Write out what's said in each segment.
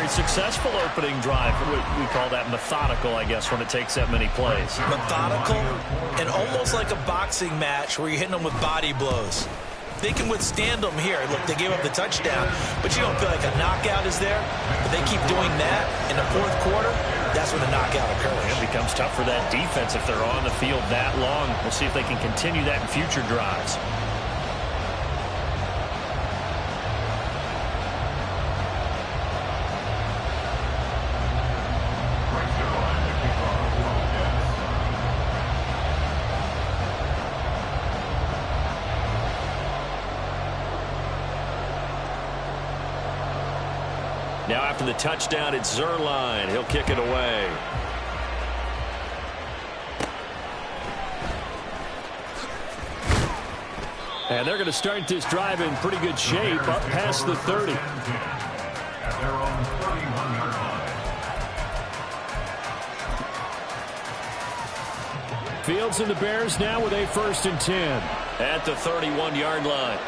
very successful opening drive. We call that methodical, I guess, when it takes that many plays. Methodical and almost like a boxing match where you're hitting them with body blows. They can withstand them here. Look, they gave up the touchdown, but you don't feel like a knockout is there. But they keep doing that in the fourth quarter. That's when the knockout occurs. It becomes tough for that defense if they're on the field that long. We'll see if they can continue that in future drives. Now after the touchdown, it's Zuerlein. He'll kick it away. And they're going to start this drive in pretty good shape, up past the 30. Fields and the Bears now with a 1st and 10 at the 31-yard line.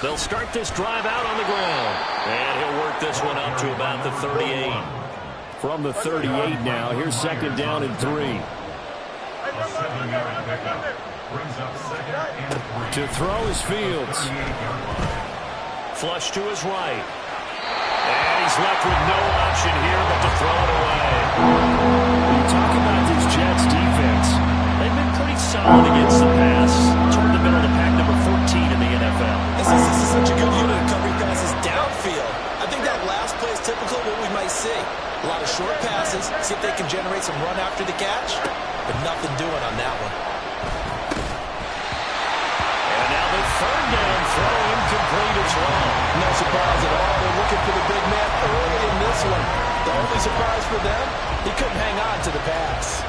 They'll start this drive out on the ground. And he'll work this one up to about the 38. From the 38 now, here's 2nd down and 3. To throw is Fields. Flush to his right. And he's left with no option here but to throw it away. When you talk about this Jets defense, they've been pretty solid against the pass. Toward the middle of the pack, number 14 in the NFL. This is such a good unit of covering passes downfield. I think that last play is typical of what we might see. A lot of short passes, see if they can generate some run after the catch, but nothing doing on that one. And now the 3rd down throw incomplete as well. No surprise at all. They're looking for the big man early in this one. The only surprise for them, he couldn't hang on to the pass.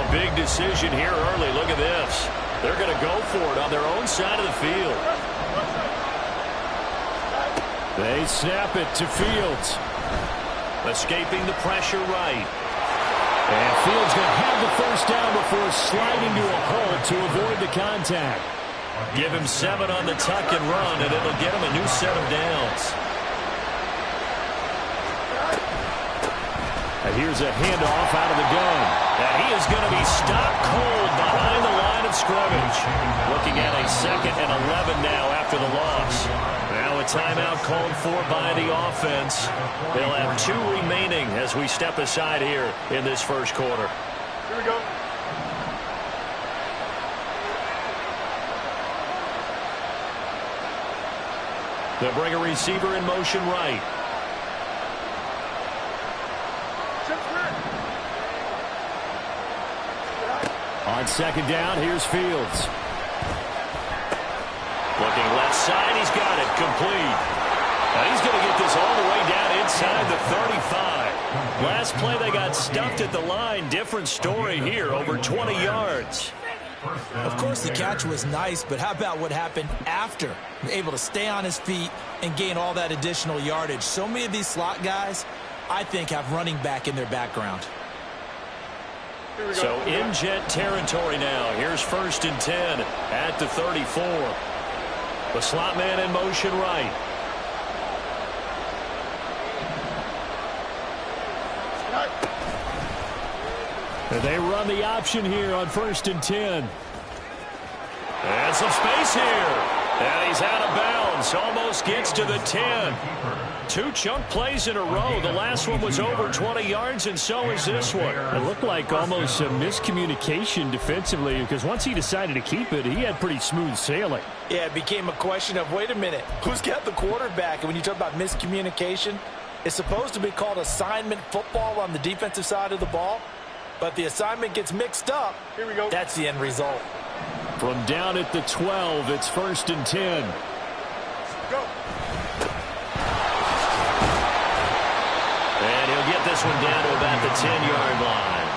Big decision here early. Look at this. They're going to go for it on their own side of the field. They snap it to Fields. Escaping the pressure right. And Fields going to have the 1st down before sliding to a hole to avoid the contact. Give him 7 on the tuck and run, and it'll get him a new set of downs. And here's a handoff out of the gun. And he is going to be stopped cold behind the line of scrimmage. Looking at a 2nd and 11 now after the loss. Now a timeout called for by the offense. They'll have 2 remaining as we step aside here in this 1st quarter. Here we go. They'll bring a receiver in motion right. On 2nd down, here's Fields. Looking left side, he's got it complete. Now he's going to get this all the way down inside the 35. Last play they got stuffed at the line. Different story here, over 20 yards. Of course the catch was nice, but how about what happened after? Able to stay on his feet and gain all that additional yardage. So many of these slot guys, I think, have running back in their background. So in Jet territory now. Here's 1st and 10 at the 34. The slot man in motion right. And they run the option here on 1st and 10. And some space here. And he's out of bounds. Almost gets to the 10. 2 chunk plays in a row. The last one was over 20 yards, and so is this one. It looked like almost a miscommunication defensively, because once he decided to keep it, he had pretty smooth sailing. Yeah, it became a question of, wait a minute, who's got the quarterback? And when you talk about miscommunication, it's supposed to be called assignment football on the defensive side of the ball. But the assignment gets mixed up. Here we go. That's the end result. From down at the 12, it's 1st and 10. Go. And he'll get this one down to about the 10-yard line.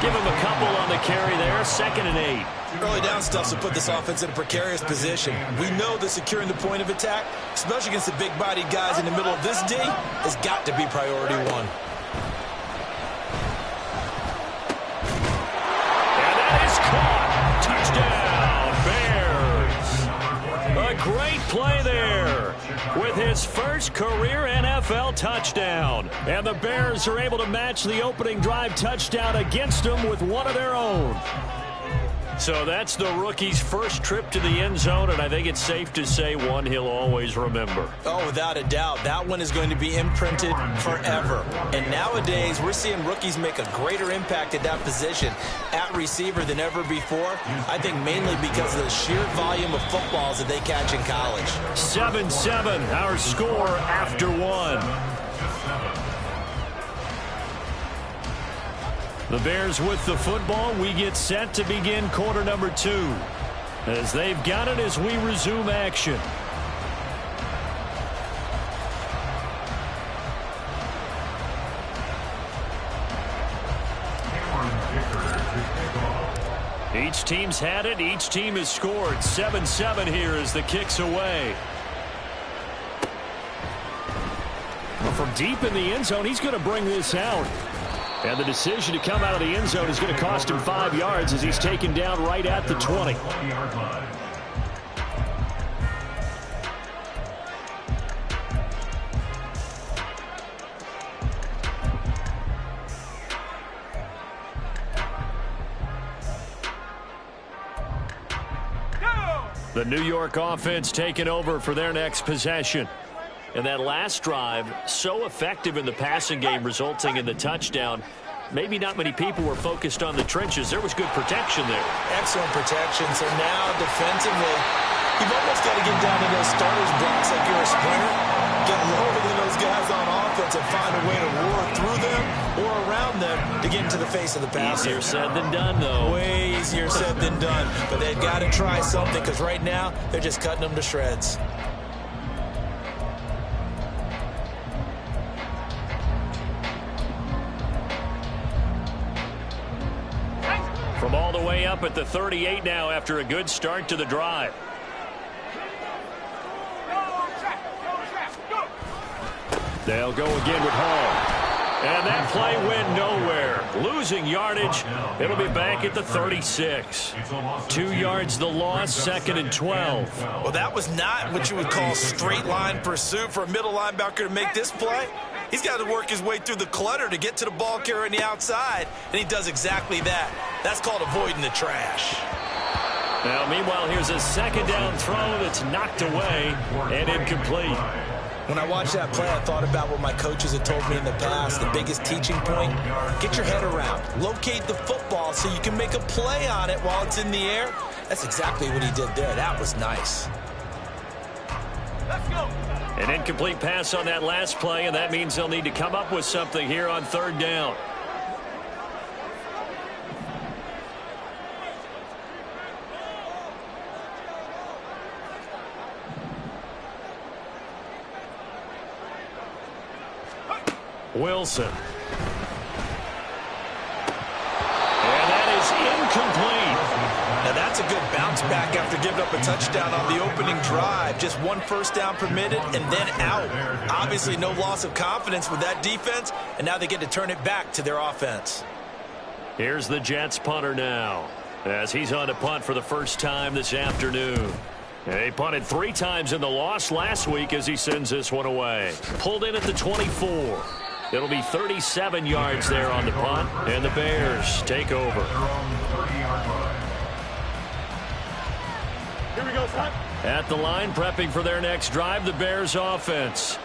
Give him a couple on the carry there, 2nd and 8. Early down stuff to put this offense in a precarious position. We know that securing the point of attack, especially against the big-bodied guys in the middle of this D, has got to be priority one. And that is caught. Touchdown, Bears. A great play there with his first career NFL touchdown. And the Bears are able to match the opening drive touchdown against them with one of their own. So that's the rookie's first trip to the end zone, and I think it's safe to say one he'll always remember. Oh, without a doubt. That one is going to be imprinted forever. And nowadays, we're seeing rookies make a greater impact at that position at receiver than ever before. I think mainly because of the sheer volume of footballs that they catch in college. 7-7, our score after one. The Bears with the football. We get set to begin quarter number 2. As they've got it as we resume action. Each team's had it. Each team has scored. 7-7 here as the kick's away. Well, from deep in the end zone, he's going to bring this out. And the decision to come out of the end zone is going to cost him 5 yards as he's taken down right at the 20. The New York offense taking over for their next possession. And that last drive, so effective in the passing game, resulting in the touchdown. Maybe not many people were focused on the trenches. There was good protection there. Excellent protection. So now, defensively, you've almost got to get down to those starters blocks like you're a sprinter. Get lower than those guys on offense and find a way to roar through them or around them to get into the face of the passer. Easier said than done, though. Way easier said than done. But they've got to try something because right now, they're just cutting them to shreds. From all the way up at the 38 now after a good start to the drive. They'll go again with Hall. And that play went nowhere. Losing yardage. It'll be back at the 36. 2 yards the loss, 2nd and 12. Well, that was not what you would call straight line pursuit for a middle linebacker to make this play. He's got to work his way through the clutter to get to the ball carrier on the outside, and he does exactly that. That's called avoiding the trash. Now, meanwhile, here's a 2nd down throw that's knocked away and incomplete. When I watched that play, I thought about what my coaches had told me in the past. The biggest teaching point, get your head around. Locate the football so you can make a play on it while it's in the air. That's exactly what he did there. That was nice. Let's go. An incomplete pass on that last play, and that means they'll need to come up with something here on 3rd down. Wilson. And that is incomplete. Now that's a good bounce back after giving up a touchdown on the opening drive. Just 1 first down permitted and then out. Obviously no loss of confidence with that defense, and now they get to turn it back to their offense. Here's the Jets punter now as he's on to punt for the first time this afternoon. He punted 3 times in the loss last week as he sends this one away. Pulled in at the 24. It'll be 37 yards there on the punt, and the Bears take over. Here we go, son. At the line, prepping for their next drive, the Bears offense.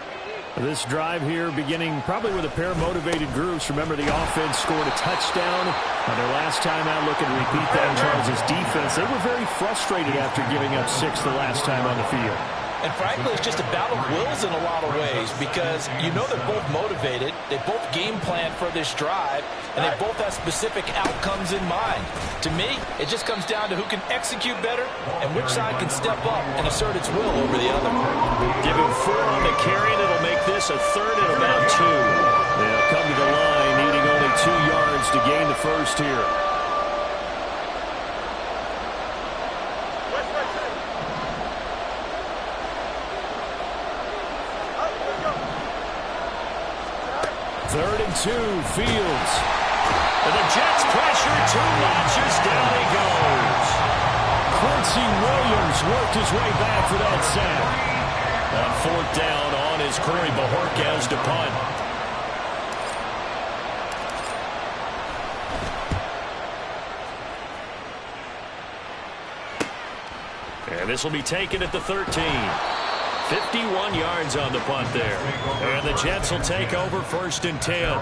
This drive here beginning probably with a pair of motivated groups. Remember, the offense scored a touchdown on their last time out. Looking to repeat that in Charles' defense. They were very frustrated after giving up 6 the last time on the field. And frankly, it's just a battle of wills in a lot of ways because you know they're both motivated. They both game plan for this drive, and they both have specific outcomes in mind. To me, it just comes down to who can execute better and which side can step up and assert its will over the other. Give him 4 on the carry, and it'll make this a 3rd and about 2. They'll come to the line needing only 2 yards yards to gain the first here. Third and 2, Fields. And the Jets pressure, 2 notches, down he goes. Quincy Williams worked his way back for that sack. On 4th down on his Corey Bojorquez to punt. And this will be taken at the 13. 51 yards on the punt there. And the Jets will take over 1st and 10.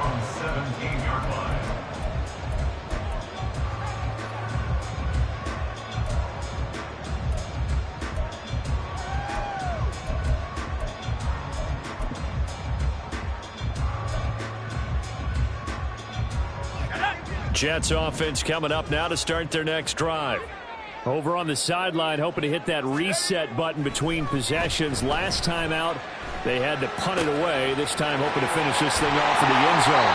Jets offense coming up now to start their next drive. Over on the sideline, hoping to hit that reset button between possessions. Last time out, they had to punt it away. This time, hoping to finish this thing off in the end zone.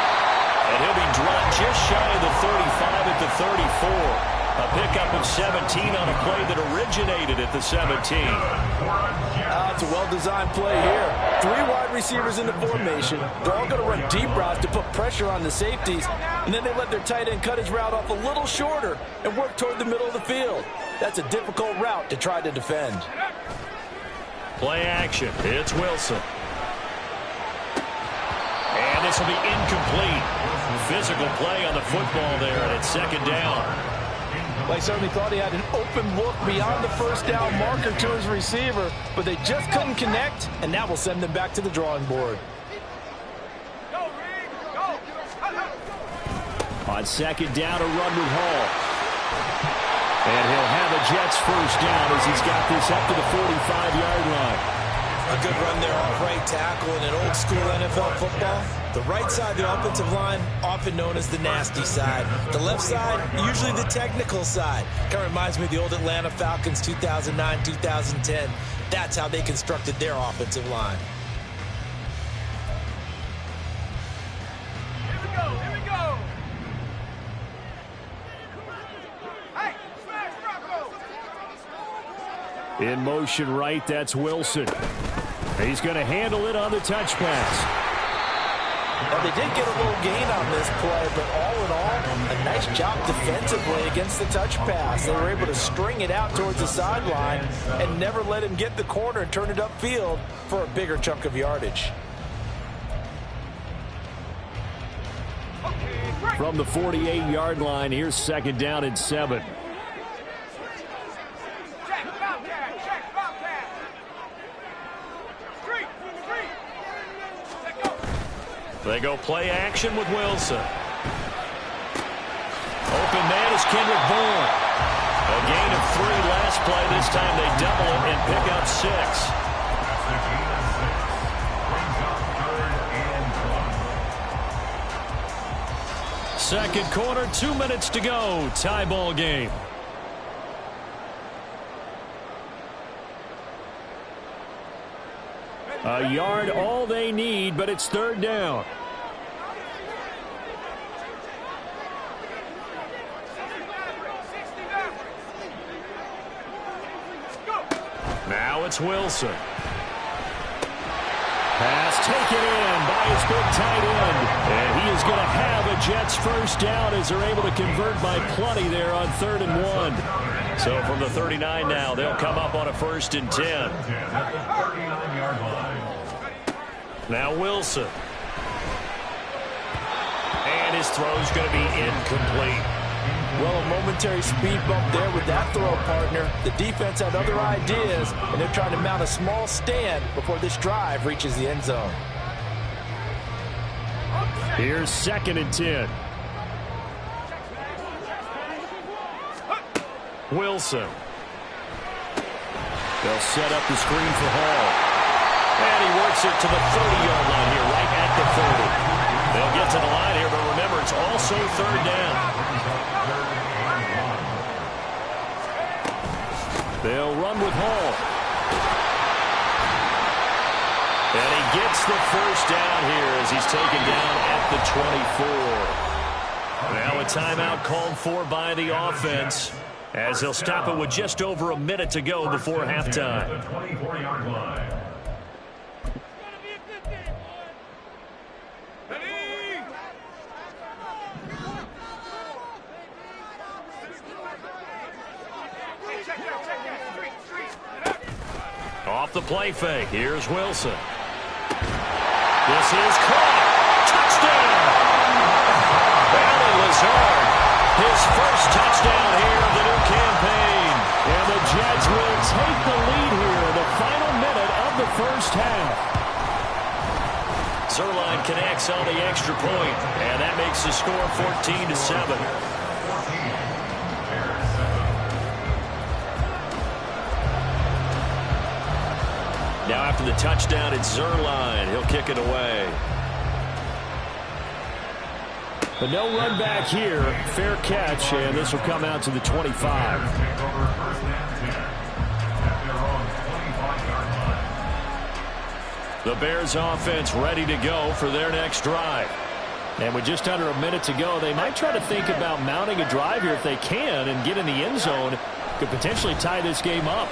And he'll be dropped just shy of the 35 at the 34. A pickup of 17 on a play that originated at the 17. It's a well-designed play here. 3 wide receivers in the formation. They're all going to run deep routes to put pressure on the safeties. And then they let their tight end cut his route off a little shorter and work toward the middle of the field. That's a difficult route to try to defend. Play action. It's Wilson. And this will be incomplete. Physical play on the football there, and it's 2nd down. They certainly thought he had an open look beyond the 1st down marker to his receiver, but they just couldn't connect, and that will send them back to the drawing board. On 2nd down, a run with Hall. And he'll have a Jets 1st down as he's got this up to the 45-yard line. A good run there off right tackle in an old-school NFL football. The right side of the offensive line, often known as the nasty side. The left side, usually the technical side. Kind of reminds me of the old Atlanta Falcons 2009-2010. That's how they constructed their offensive line. Here we go, here we go. Hey, smash Rocco. In motion right, that's Wilson. He's going to handle it on the touch pass. Now, they did get a little gain on this play, but all in all, a nice job defensively against the touch pass. They were able to string it out towards the sideline and never let him get the corner and turn it upfield for a bigger chunk of yardage. From the 48-yard line, here's 2nd down and 7. They go play action with Wilson. Open man is Kendrick Bourne. A gain of 3 last play. This time they double it and pick up 6. Second quarter, 2 minutes to go. Tie ball game. A yard all they need, but it's 3rd down. Now it's Wilson. Pass taken in by his big tight end. And he is going to have a Jets 1st down as they're able to convert by plenty there on 3rd and 1. So from the 39 now, they'll come up on a 1st and 10. Now Wilson. And his throw's going to be incomplete. Well, a momentary speed bump there with that throw, partner. The defense had other ideas, and they're trying to mount a small stand before this drive reaches the end zone. Here's 2nd and 10. Wilson. They'll set up the screen for Hall. And he works it to the 30-yard line here, right at the 30. They'll get to the line here, but remember, it's also 3rd down. They'll run with Hall. And he gets the 1st down here as he's taken down at the 24. Now a timeout called for by the offense, as they'll stop it with just over a minute to go before halftime. Off the play fake, here's Wilson. This is caught. Touchdown! Allen Lazard, his first touchdown here of the new campaign. And the Jets will take the lead here in the final minute of the first half. Zuerlein connects on the extra point, and that makes the score 14-7. Now after the touchdown, it's Zuerlein. He'll kick it away. But no run back here. Fair catch, and this will come out to the 25. The Bears offense ready to go for their next drive. And with just under a minute to go, they might try to think about mounting a drive here if they can and get in the end zone. Could potentially tie this game up.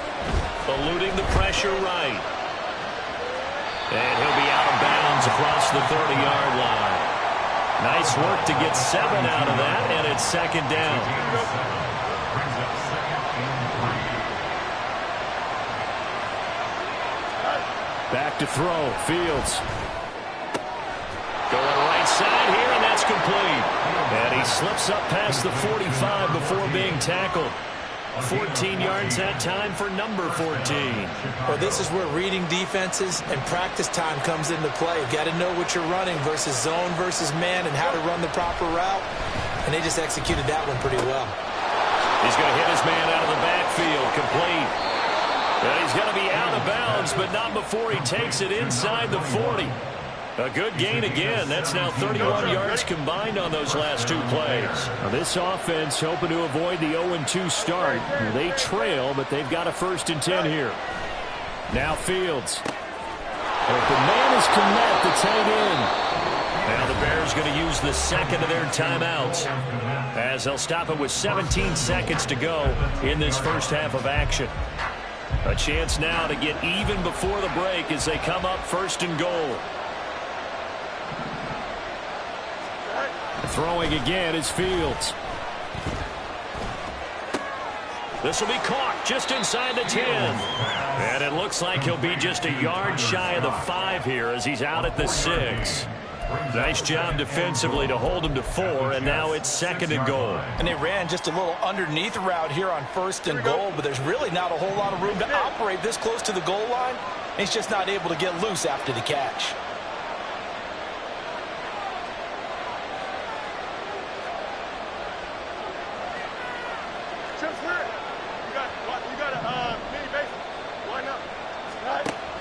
Eluding the pressure right. And he'll be out of bounds across the 30-yard line. Nice work to get 7 out of that, and it's second down. Back to throw, Fields. Going right side here, and that's complete. And he slips up past the 45 before being tackled. 14 yards that time for number 14. Well, this is where reading defenses and practice time comes into play. You've got to know what you're running versus zone versus man and how to run the proper route. And they just executed that one pretty well. He's going to hit his man out of the backfield, complete. And he's going to be out of bounds, but not before he takes it inside the 40. A good gain again. That's now 31 yards combined on those last two plays. Now this offense hoping to avoid the 0-2 start. They trail, but they've got a 1st and 10 here. Now Fields. But the man is Kmet, the tight end. Now the Bears going to use the second of their timeouts, as they'll stop it with 17 seconds to go in this first half of action. A chance now to get even before the break as they come up 1st and goal. Throwing again is Fields. This will be caught just inside the 10. And it looks like he'll be just a yard shy of the 5 here as he's out at the 6. Nice job defensively to hold him to 4, and now it's 2nd and goal. And they ran just a little underneath route here on 1st and goal, but there's really not a whole lot of room to operate this close to the goal line. He's just not able to get loose after the catch.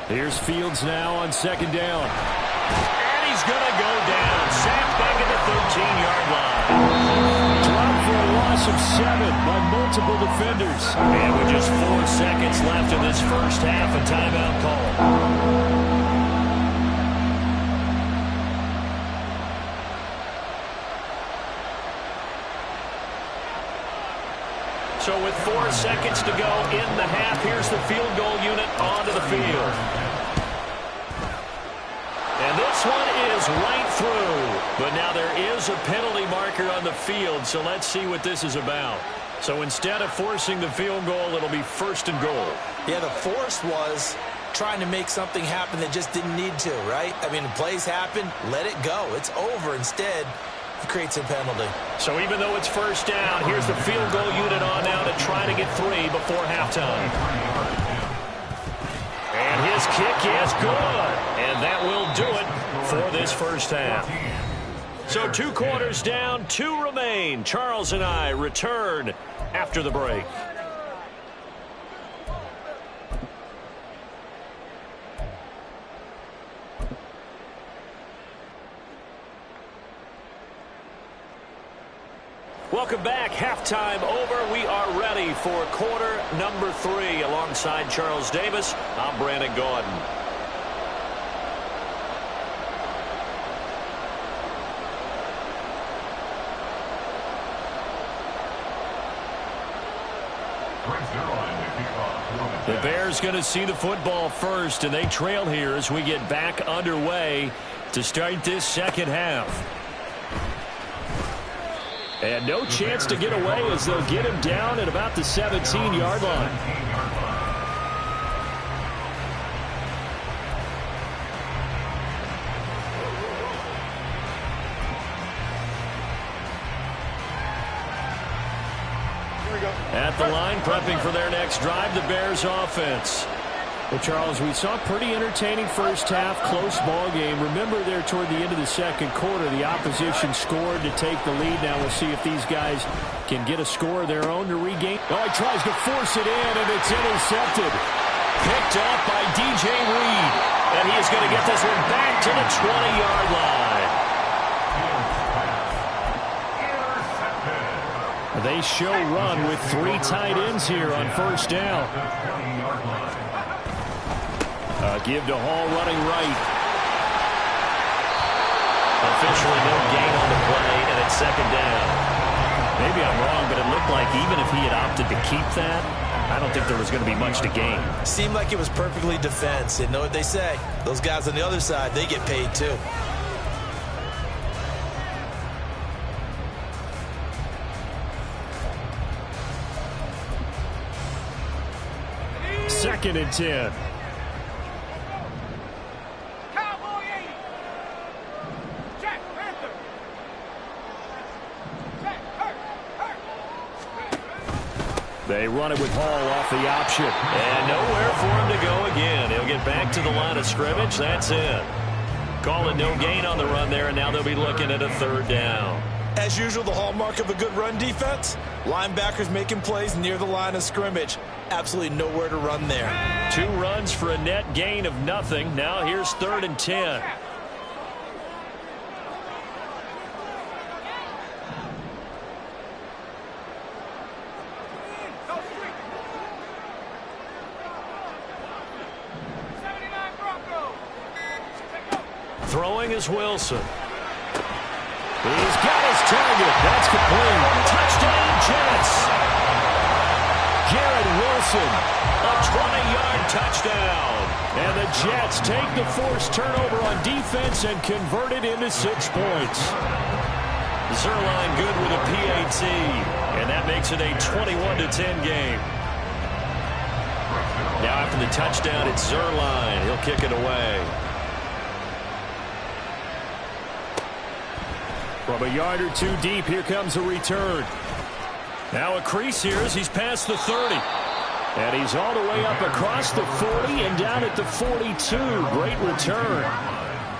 Here's Fields now on 2nd down. And he's going to go down. Sacked back at the 13-yard line. Dropped for a loss of 7 by multiple defenders. And with just 4 seconds left in this first half, a timeout call. So with 4 seconds to go in the half, here's the field goal unit onto the field. And this one is right through. But now there is a penalty marker on the field, so let's see what this is about. So instead of forcing the field goal, it'll be 1st and goal. Yeah, the force was trying to make something happen that just didn't need to, right? I mean, the plays happen, let it go. It's over. Instead, it creates a penalty. So even though it's 1st down, here's the field goal unit on now to try to get 3 before halftime. And his kick is good. And that will do it for this first half. So 2 quarters down, 2 remain. Charles and I return after the break. Welcome back. Halftime over. We are ready for quarter number 3. Alongside Charles Davis, I'm Brandon Gaudin. The Bears going to see the football first, and they trail here as we get back underway to start this second half. And no chance to get away as they'll get him down at about the 17-yard line. At the line, prepping for their next drive, the Bears offense. Well, Charles, we saw a pretty entertaining first half, close ball game. Remember there toward the end of the second quarter, the opposition scored to take the lead. Now we'll see if these guys can get a score of their own to regain. Oh, he tries to force it in, and it's intercepted. Picked up by DJ Reed. And he is going to get this one back to the 20-yard line. They show run with 3 tight ends here on first down. Give to Hall running right. Officially no gain on the play, and it's second down. Maybe I'm wrong, but it looked like even if he had opted to keep that, I don't think there was going to be much to gain. Seemed like it was perfectly defense. And know what they say? Those guys on the other side, they get paid too. Second and 10. Cowboy 80. Jack Panther. Jack, hurt. They run it with Hall off the option. And nowhere for him to go again. He'll get back to the line of scrimmage. That's it. Call it no gain on the run there, and now they'll be looking at a third down. As usual, the hallmark of a good run defense, linebackers making plays near the line of scrimmage. Absolutely nowhere to run there. 2 runs for a net gain of nothing. Now here's third and 10. Throwing is Wilson. He's got his target. That's complete. Touchdown, Jets. Garrett Wilson, a 20-yard touchdown. And the Jets take the forced turnover on defense and convert it into 6 points. Zuerlein good with a PAT, and that makes it a 21-10 game. Now after the touchdown, it's Zuerlein. He'll kick it away. From a yard or 2 deep, here comes a return. Now a crease here as he's past the 30. And he's all the way up across the 40 and down at the 42. Great return.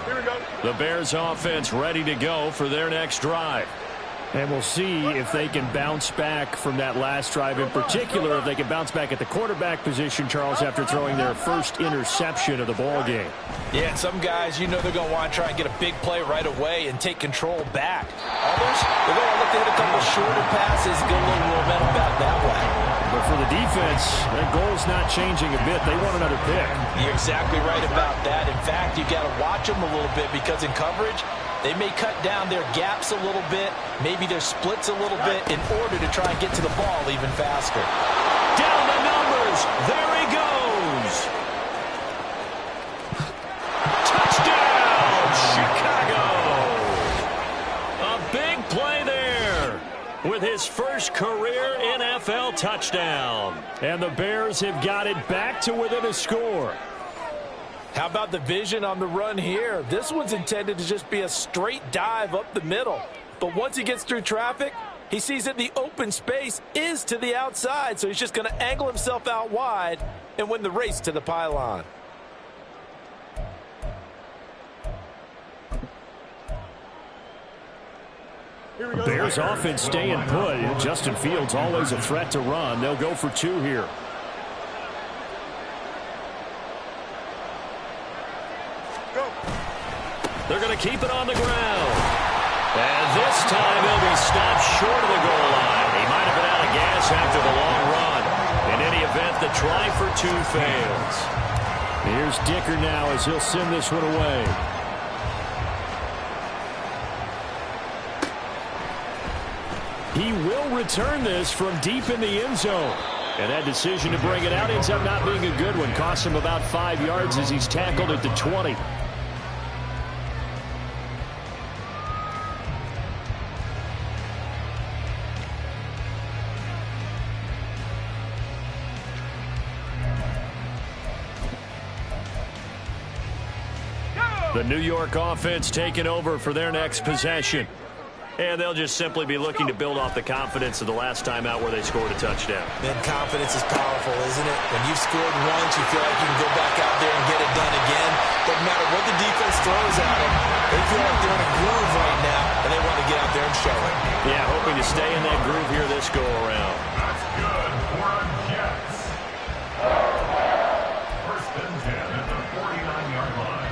Here we go. The Bears offense ready to go for their next drive. And we'll see if they can bounce back from that last drive. In particular, if they can bounce back at the quarterback position, Charles, after throwing their first interception of the ball game. Yeah, and some guys, you know they're going to want to try and get a big play right away and take control back. Others, they're going to look to hit a couple shorter passes and get a little momentum back that way. But for the defense, their goal's not changing a bit. They want another pick. You're exactly right about that. In fact, you got to watch them a little bit because in coverage, they may cut down their gaps a little bit, maybe their splits a little bit in order to try and get to the ball even faster. Down the numbers. There he goes. Touchdown, Chicago. A big play there with his first career NFL touchdown. And the Bears have got it back to within a score. How about the vision on the run here? This one's intended to just be a straight dive up the middle. But once he gets through traffic, he sees that the open space is to the outside, so he's just going to angle himself out wide and win the race to the pylon. Bears offense staying put. Justin Fields always a threat to run. They'll go for 2 here. They're going to keep it on the ground. And this time he'll be stopped short of the goal line. He might have been out of gas after the long run. In any event, the try for 2 fails. Here's Dicker now as he'll send this one away. He will return this from deep in the end zone. And that decision to bring it out ends up not being a good one. Costs him about 5 yards as he's tackled at the 20. The New York offense taking over for their next possession. And they'll just simply be looking to build off the confidence of the last time out where they scored a touchdown. Man, confidence is powerful, isn't it? When you've scored once, you feel like you can go back out there and get it done again. Doesn't matter what the defense throws at them. They feel like they're in a groove right now, and they want to get out there and show it. Yeah, hoping to stay in that groove here this go-around. That's good for our Jets. First and 10 at the 49-yard line.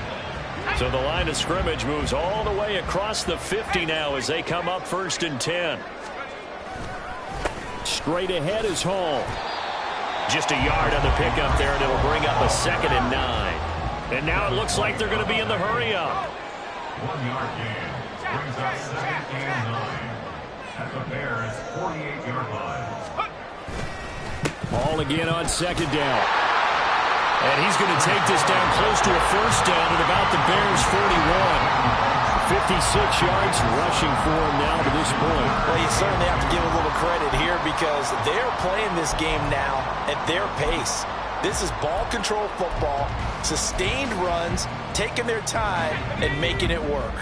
So the line of scrimmage moves all the way across the 50 now as they come up first and 10. Straight ahead is Hall. Just a yard on the pickup there, and it'll bring up a 2nd and 9. And now it looks like they're going to be in the hurry-up. 1 yard gain brings up 2nd and 9 at the Bears' 48-yard line. Ball again on 2nd down. And he's going to take this down close to a 1st down at about the Bears' 41. 56 yards rushing for him now to this point. Well, you certainly have to give a little credit here because they're playing this game now at their pace. This is ball control football, sustained runs, taking their time, and making it work.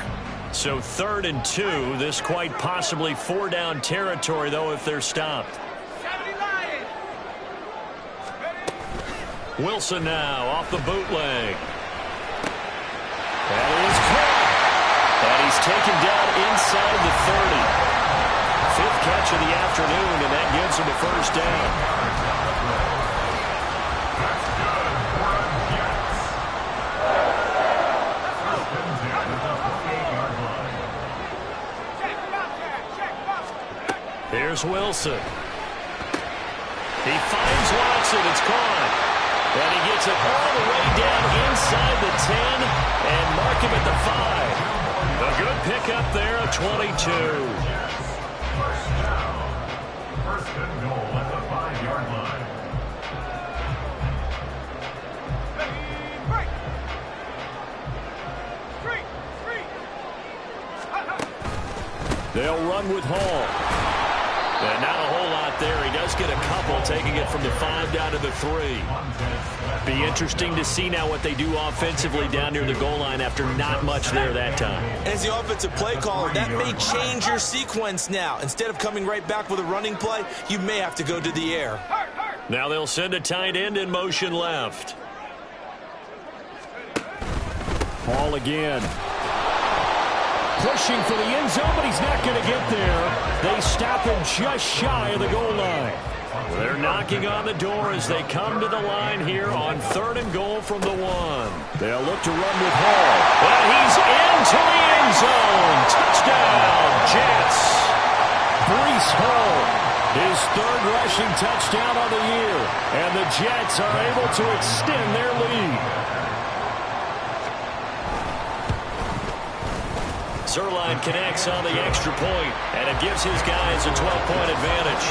So 3rd and 2, this quite possibly 4-down territory, though, if they're stopped. Wilson now off the bootleg. That is caught. And he's taken down inside the 30. 5th catch of the afternoon, and that gives him a 1st down. That's good for our Jets. First and 10 at the 48-yard line. Here's Wilson. He finds Watson. It's caught. And he gets it all the way down inside the 10 and mark him at the 5. A good pickup there of 22. First down. First and goal at the 5-yard line. They'll run with Hall. And not a whole lot there. He does get a couple, taking it from the 5 down to the 3. Be interesting to see now what they do offensively down near the goal line after not much there that time. As the offensive play caller, that may change your sequence now. Instead of coming right back with a running play, you may have to go to the air. Now they'll send a tight end in motion left. Hall again. Pushing for the end zone, but he's not going to get there. They stop him just shy of the goal line. They're knocking on the door as they come to the line here on 3rd and goal from the 1. They'll look to run with Hall. And he's into the end zone. Touchdown, Jets. Breece Hall, his 3rd rushing touchdown on the year. And the Jets are able to extend their lead. Zuerlein connects on the extra point, and it gives his guys a 12-point advantage.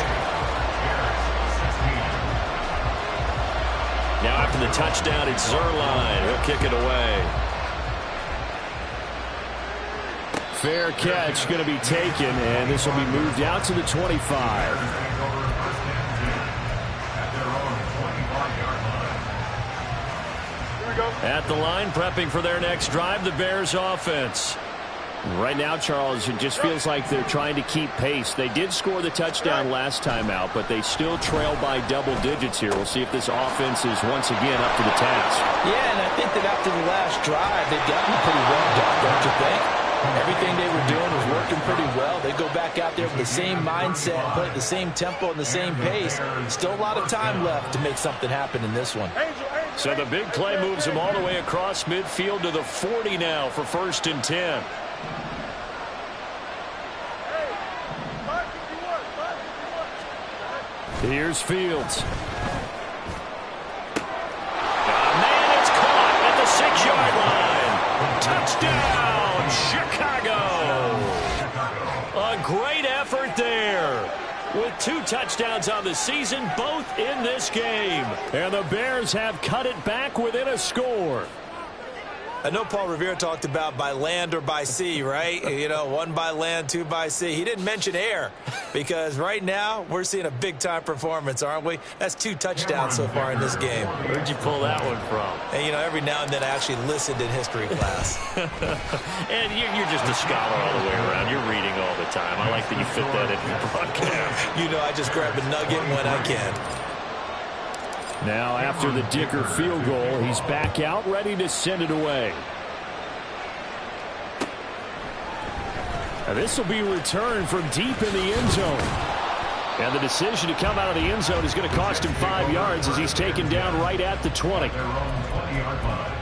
Now after the touchdown, it's Zuerlein. He'll kick it away. Fair catch going to be taken, and this will be moved out to the 25. At the line, prepping for their next drive, the Bears offense. Right now, Charles, it just feels like they're trying to keep pace. They did score the touchdown last time out, but they still trail by double digits here. We'll see if this offense is once again up to the task. Yeah, and I think that after the last drive, they've gotten pretty well done, don't you think? Everything they were doing was working pretty well. They go back out there with the same mindset, play at the same tempo and the same pace. Still a lot of time left to make something happen in this one. So the big play moves them all the way across midfield to the 40 now for 1st and 10. Here's Fields. Man, it's caught at the 6-yard line. Touchdown, Chicago. A great effort there. with 2 touchdowns on the season, both in this game. And the Bears have cut it back within a score. I know Paul Revere talked about by land or by sea, right? You know, 1 by land, 2 by sea. He didn't mention air because right now we're seeing a big-time performance, aren't we? That's 2 touchdowns so far in this game. Where'd you pull that one from? And, you know, every now and then I actually listened in history class. And you're just a scholar all the way around. You're reading all the time. I like that you fit that in your broadcast. You know, I just grab a nugget when I can. Now, after the Dicker field goal, he's back out, ready to send it away. Now, this will be returned from deep in the end zone. And the decision to come out of the end zone is going to cost him 5 yards as he's taken down right at the 20. Their own 20-yard line.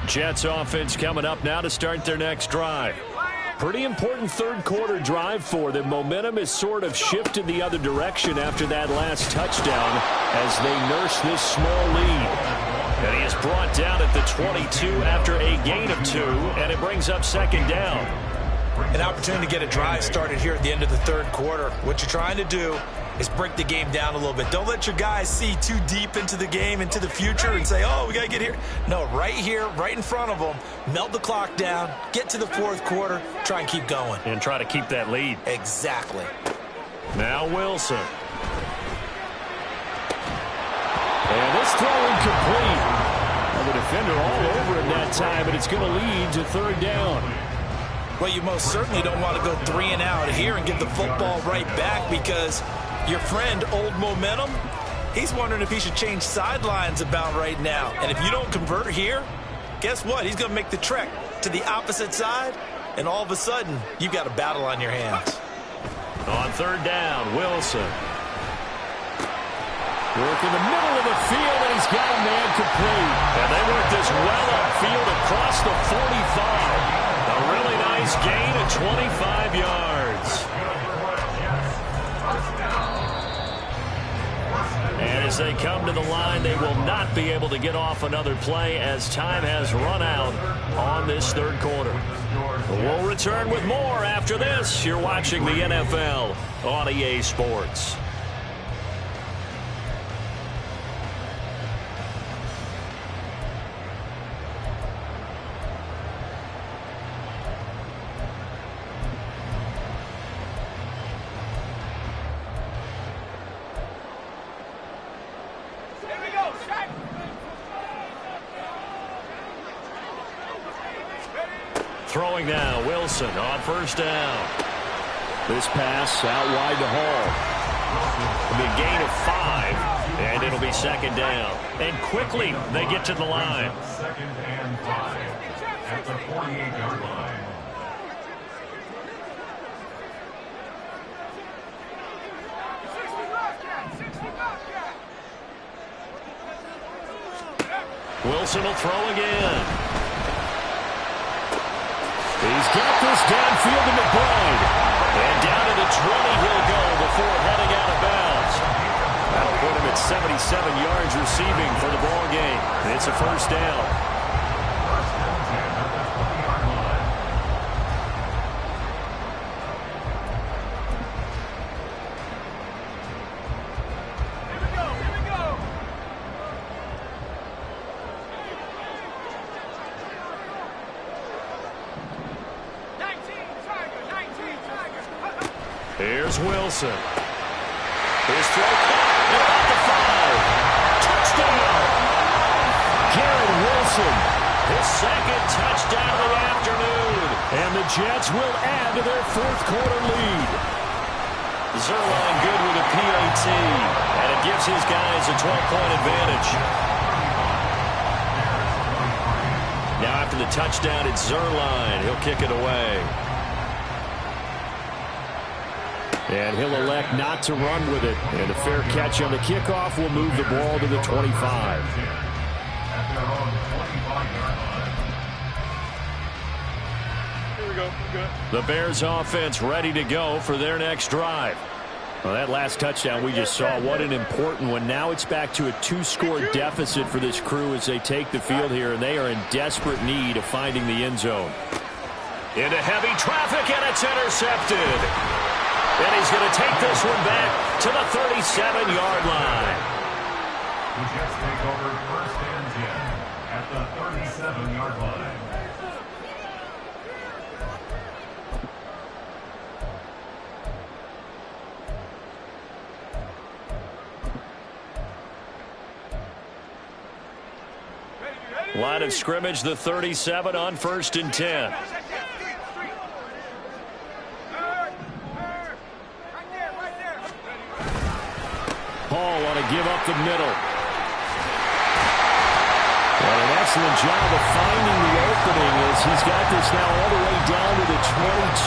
Jets offense coming up now to start their next drive. Pretty important third-quarter drive for them. Momentum has sort of shifted the other direction after that last touchdown as they nurse this small lead. And he is brought down at the 22 after a gain of 2, and it brings up second down. An opportunity to get a drive started here at the end of the third quarter. What you're trying to do is break the game down a little bit. Don't let your guys see too deep into the game, into the future, and say, oh, we got to get here. No, right here, right in front of them, melt the clock down, get to the fourth quarter, try and keep going. And try to keep that lead. Exactly. Now Wilson. And this throw incomplete. Well, the defender all over him that time, but it's going to lead to third down. Well, you most certainly don't want to go 3 and out here and get the football right back because your friend, Old Momentum, he's wondering if he should change sidelines about right now. And if you don't convert here, guess what? He's going to make the trek to the opposite side, and all of a sudden, you've got a battle on your hands. On third down, Wilson. Work in the middle of the field, and he's got a man complete. And they work this well upfield across the 45. A really nice gain of 25 yards. And as they come to the line, they will not be able to get off another play as time has run out on this third quarter. We'll return with more after this. You're watching the NFL on EA Sports. Throwing now, Wilson on first down. This pass out wide to Hall. It'll be a gain of 5, and it'll be second down. And quickly, they get to the line. Second and 5 at the 48-yard line. Wilson will throw again. He's got this downfield to McBride. And down to the 20 he'll go before heading out of bounds. That'll put him at 77 yards receiving for the ball game. It's a first down. Here's Wilson. His throw caught at the 5. Touchdown! Garrett Wilson, his second touchdown of the afternoon. And the Jets will add to their fourth quarter lead. Zuerlein good with a PAT. And it gives his guys a 12-point advantage. Now after the touchdown, it's Zuerlein. He'll kick it away. And he'll elect not to run with it. And a fair catch on the kickoff will move the ball to the 25. Here we go. Good. The Bears offense ready to go for their next drive. Well, that last touchdown we just saw, what an important one. Now it's back to a 2-score deficit for this crew as they take the field here, and they are in desperate need of finding the end zone. Into heavy traffic, and it's intercepted. And he's going to take this one back to the 37-yard line. The Jets take over 1st and 10 at the 37-yard line. Line of scrimmage, the 37 on 1st and 10. Hall want to give up the middle. And an excellent job of finding the opening as he's got this now all the way down to the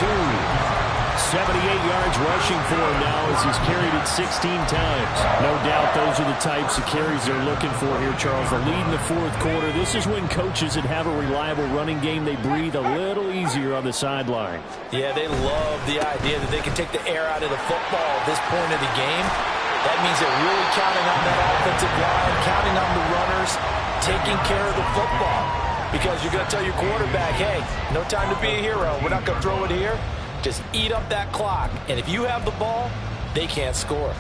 22. 78 yards rushing for him now as he's carried it 16 times. No doubt those are the types of carries they're looking for here, Charles. The lead in the 4th quarter. This is when coaches that have a reliable running game, they breathe a little easier on the sideline. Yeah, they love the idea that they can take the air out of the football at this point of the game. That means they're really counting on that offensive line, counting on the runners, taking care of the football. Because you're going to tell your quarterback, hey, no time to be a hero. We're not going to throw it here. Just eat up that clock. And if you have the ball, they can't score.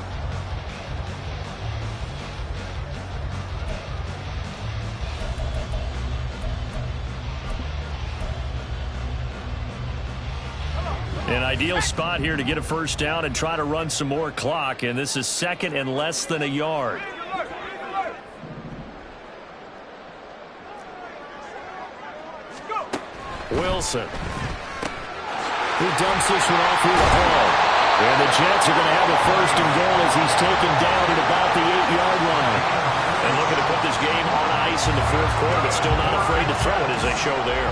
An ideal spot here to get a first down and try to run some more clock. And this is 2nd and less than a yard. Wilson. He dumps this one off through the hole. And the Jets are going to have a 1st and goal as he's taken down at about the 8-yard line. And looking to put this game on ice in the 4th quarter, but still not afraid to throw it as they show there.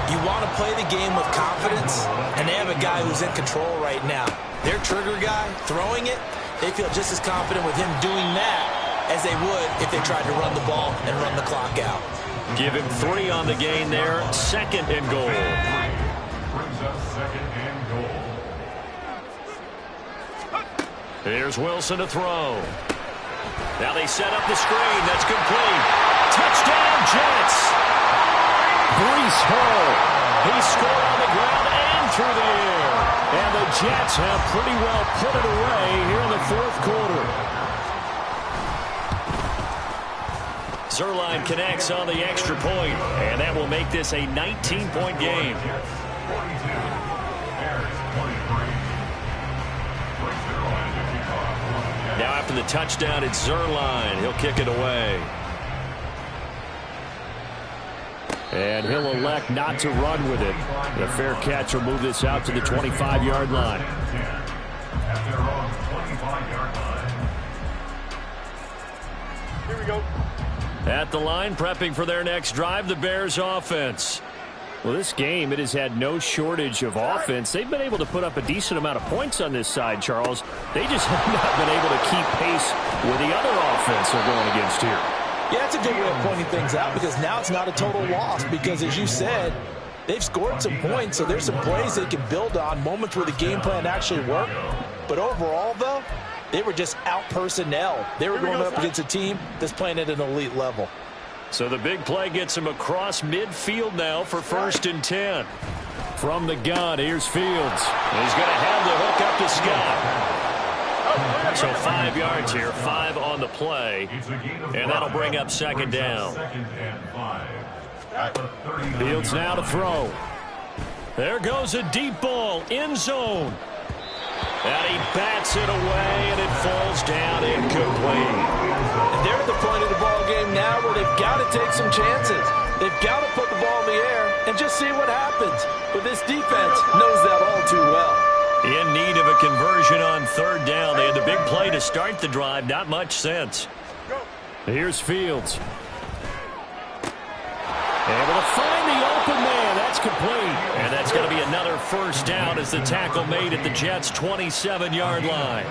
You want to play the game with confidence, and they have a guy who's in control right now. Their trigger guy, throwing it, they feel just as confident with him doing that as they would if they tried to run the ball and run the clock out. Give him 3 on the gain there, 2nd and goal. Brings up 2nd and goal. Here's Wilson to throw. Now they set up the screen. That's complete. Touchdown, Jets. Breece Hall. He scored on the ground and through the air. And the Jets have pretty well put it away here in the 4th quarter. Zuerlein connects on the extra point, and that will make this a 19-point game. Now after the touchdown, it's Zuerlein. He'll kick it away. And he'll elect not to run with it. The fair catch will move this out to the 25-yard line. At their own 25-yard line. Here we go. At the line, prepping for their next drive, the Bears offense. Well, this game, it has had no shortage of offense. They've been able to put up a decent amount of points on this side, Charles. They just have not been able to keep pace with the other offense they're going against here. Yeah, it's a good way of pointing things out because now it's not a total loss because, as you said, they've scored some points, so there's some plays they can build on, moments where the game plan actually worked. But overall, though, they were just out-personnel. They were going up against a team that's playing at an elite level. So the big play gets him across midfield now for 1st and 10. From the gun, here's Fields. He's going to have the hook up to Scott. So 5 yards here, 5 on the play. And that'll bring up 2nd down. Fields now to throw. There goes a deep ball, end zone. And he bats it away, and it falls down incomplete. And they're at the point of the ball game now where they've got to take some chances. They've got to put the ball in the air and just see what happens. But this defense knows that all too well. In need of a conversion on 3rd down. They had the big play to start the drive. Not much sense. Here's Fields. Able to find the open man. That's complete. And that's going to be another 1st down as the tackle made at the Jets' 27-yard line.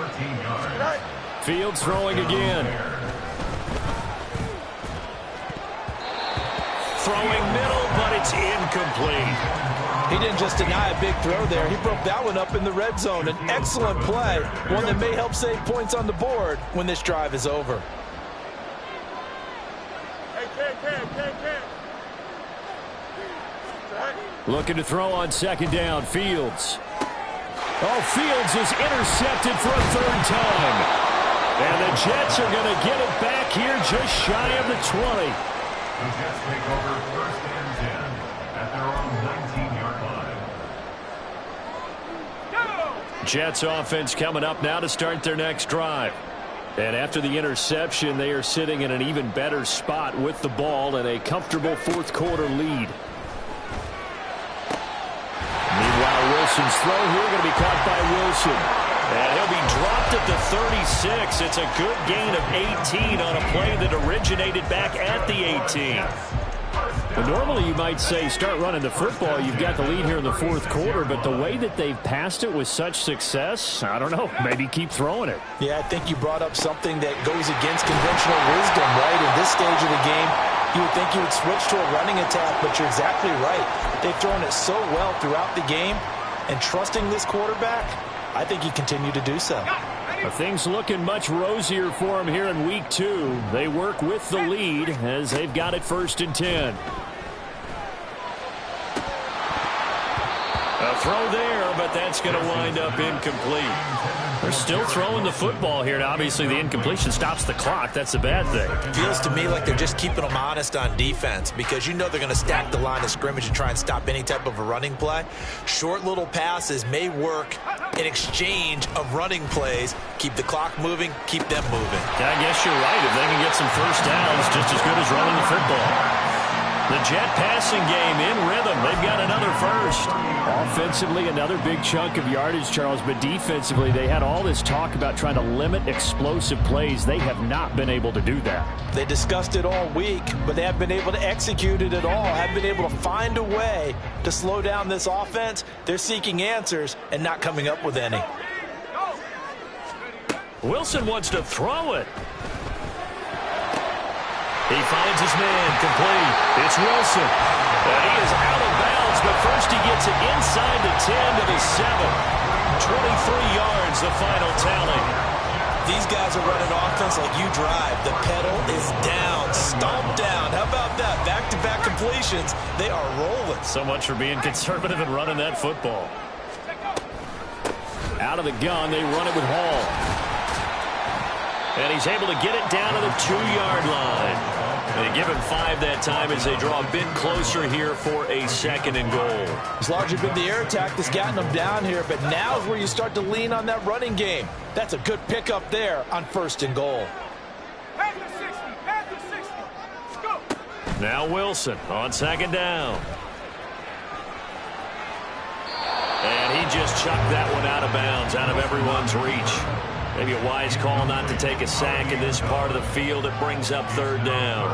Fields throwing again. Throwing middle, but it's incomplete. He didn't just deny a big throw there. He broke that one up in the red zone. An excellent play, one that may help save points on the board when this drive is over. Looking to throw on second down, Fields. Oh, Fields is intercepted for a third time. And the Jets are going to get it back here just shy of the 20. The Jets take over first and 10 at their own 19-yard line. Jets offense coming up now to start their next drive. And after the interception, they are sitting in an even better spot with the ball and a comfortable fourth quarter lead. Meanwhile, Wilson's throw here going to be caught by Wilson. And he'll be dropped at the 36. It's a good gain of 18 on a play that originated back at the 18. Well, normally you might say start running the football. You've got the lead here in the fourth quarter, but the way that they've passed it with such success, I don't know, maybe keep throwing it. Yeah, I think you brought up something that goes against conventional wisdom, right? In this stage of the game, you would think you would switch to a running attack, but you're exactly right. They've thrown it so well throughout the game, and trusting this quarterback, I think you continue to do so. Things looking much rosier for them here in week 2. They work with the lead as they've got it first and 10. A throw there, but that's going to wind up incomplete. They're still throwing the football here, and obviously the incompletion stops the clock. That's a bad thing. Feels to me like they're just keeping them honest on defense because you know they're going to stack the line of scrimmage and try and stop any type of a running play. Short little passes may work in exchange of running plays. Keep the clock moving, keep them moving. I guess you're right. If they can get some first downs, just as good as running the football. The Jet passing game in rhythm. They've got another first. Offensively, another big chunk of yardage, Charles, but defensively, they had all this talk about trying to limit explosive plays. They have not been able to do that. They discussed it all week, but they haven't been able to execute it at all. Haven't been able to find a way to slow down this offense. They're seeking answers and not coming up with any. Wilson wants to throw it. He finds his man, complete. It's Wilson. And he is out of bounds, but first he gets it inside the 10 to the 7. 23 yards, the final tally. These guys are running offense like you drive. The pedal is down, stomped down. How about that? Back-to-back completions. They are rolling. So much for being conservative and running that football. Out of the gun, they run it with Hall. And he's able to get it down to the 2-yard line. They give him 5 that time as they draw a bit closer here for a second and goal. It's largely been the air attack that's gotten them down here, but now is where you start to lean on that running game. That's a good pickup there on first and goal. Pass the 60, pass the 60. Let's go. Now Wilson on second down. And he just chucked that one out of bounds, out of everyone's reach. Maybe a wise call not to take a sack in this part of the field. It brings up third down.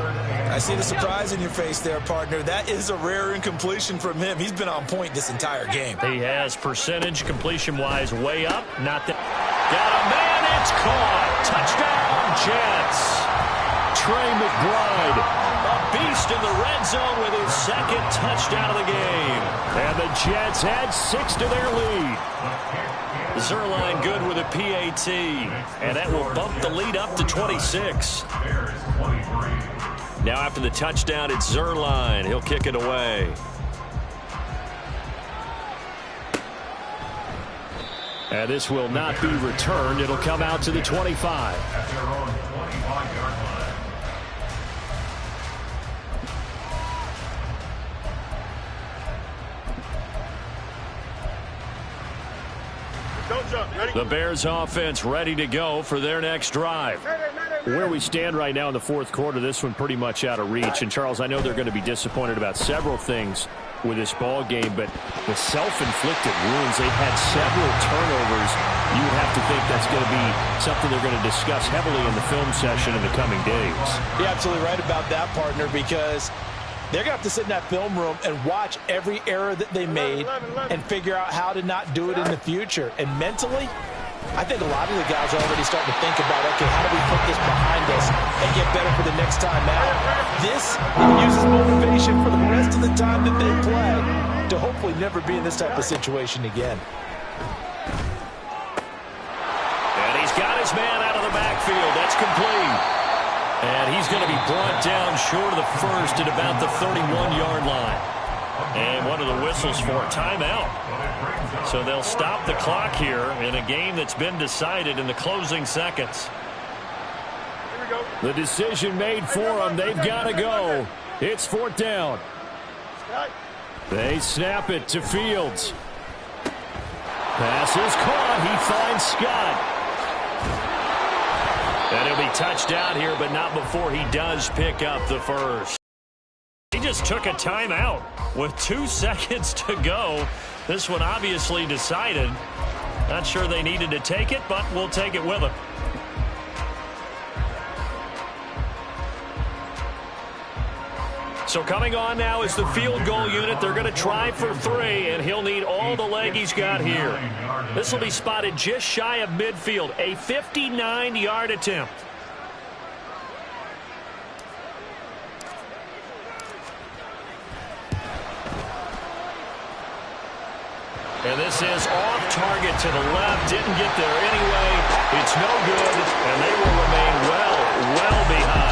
I see the surprise in your face there, partner. That is a rare incompletion from him. He's been on point this entire game. He has percentage completion-wise way up. Not that. Got a man. It's caught. Touchdown, Jets. Trey McBride, a beast in the red zone with his second touchdown of the game. And the Jets add 6 to their lead. Zuerlein good with a PAT, and that will bump the lead up to 26. Now after the touchdown, it's Zuerlein. He'll kick it away. And this will not be returned. It'll come out to the 25. At their own 25-yard line. Don't jump. Ready? The Bears offense ready to go for their next drive. Where we stand right now in the fourth quarter, this one pretty much out of reach. And, Charles, I know they're going to be disappointed about several things with this ball game, but the self-inflicted wounds, they've had several turnovers. You would have to think that's going to be something they're going to discuss heavily in the film session in the coming days. You're absolutely right about that, partner, because they're going to have to sit in that film room and watch every error that they made and figure out how to not do it in the future. And mentally, I think a lot of the guys are already starting to think about, okay, how do we put this behind us and get better for the next time out? This uses motivation for the rest of the time that they play. to hopefully never be in this type of situation again. And he's got his man out of the backfield. That's complete. And he's going to be brought down short of the first at about the 31-yard line. And one of the whistles for a timeout. So they'll stop the clock here in a game that's been decided in the closing seconds. The decision made for them. They've got to go. It's 4th down. They snap it to Fields. Pass is caught. He finds Scott. And he'll be touched out here, but not before he does pick up the first. He just took a timeout with 2 seconds to go. This one obviously decided. Not sure they needed to take it, but we'll take it with them. So coming on now is the field goal unit. They're going to try for 3, and he'll need all the leg he's got here. This will be spotted just shy of midfield, a 59-yard attempt. And this is off target to the left. Didn't get there anyway. It's no good, and they will remain well behind.